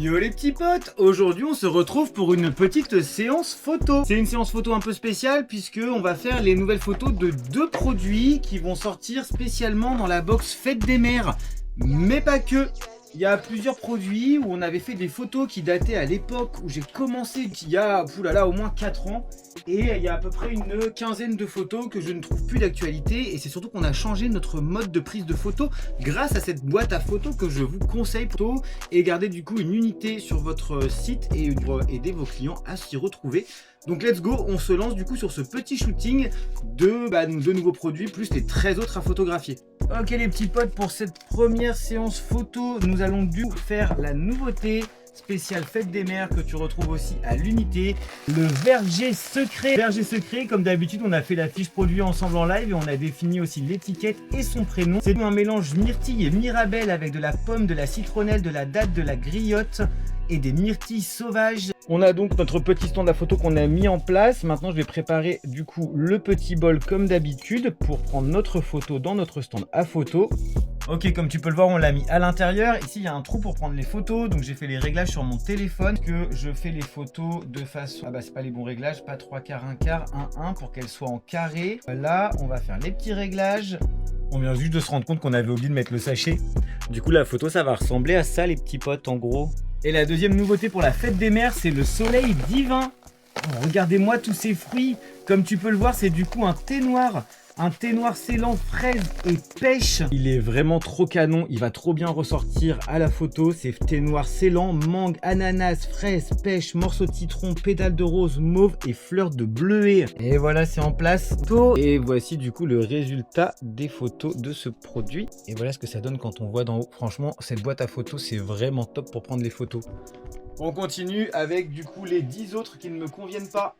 Yo les petits potes, aujourd'hui on se retrouve pour une petite séance photo. C'est une séance photo un peu spéciale puisque on va faire les nouvelles photos de deux produits qui vont sortir spécialement dans la box Fête des Mères. Mais pas que. Il y a plusieurs produits où on avait fait des photos qui dataient à l'époque où j'ai commencé, il y a au moins 4 ans. Et il y a à peu près une quinzaine de photos que je ne trouve plus d'actualité. Et c'est surtout qu'on a changé notre mode de prise de photos grâce à cette boîte à photos que je vous conseille plutôt. Et garder du coup une unité sur votre site et aider vos clients à s'y retrouver. Donc let's go, on se lance du coup sur ce petit shooting de nouveaux produits plus les 13 autres à photographier. Ok les petits potes, pour cette première séance photo, nous allons du coup faire la nouveauté spéciale Fête des Mères que tu retrouves aussi à l'unité, le verger secret. Verger secret, comme d'habitude, on a fait la fiche produit ensemble en live et on a défini aussi l'étiquette et son prénom. C'est un mélange myrtille et mirabelle avec de la pomme, de la citronnelle, de la date, de la griotte et des myrtilles sauvages. On a donc notre petit stand à photo qu'on a mis en place. Maintenant, je vais préparer du coup le petit bol comme d'habitude pour prendre notre photo dans notre stand à photo. Ok, comme tu peux le voir, on l'a mis à l'intérieur. Ici, il y a un trou pour prendre les photos. Donc, j'ai fait les réglages sur mon téléphone. Que je fais les photos de façon... Ah bah, c'est pas les bons réglages. Pas 3 quarts, 1 quart, 1, 1 pour qu'elles soient en carré. Là, on va faire les petits réglages. On vient juste de se rendre compte qu'on avait oublié de mettre le sachet. Du coup, la photo, ça va ressembler à ça, les petits potes, en gros. Et la deuxième nouveauté pour la Fête des Mères, c'est le soleil divin. Oh, regardez-moi tous ces fruits. Comme tu peux le voir, c'est du coup un thé noir. Un thé noir scellant, fraise et pêche. Il est vraiment trop canon, il va trop bien ressortir à la photo. C'est thé noir scellant, mangue, ananas, fraise, pêche, morceaux de citron, pétales de rose, mauve et fleurs de bleuet. Et voilà, c'est en place. Et voici du coup le résultat des photos de ce produit. Et voilà ce que ça donne quand on voit d'en haut. Franchement, cette boîte à photos, c'est vraiment top pour prendre les photos. On continue avec du coup les 10 autres qui ne me conviennent pas.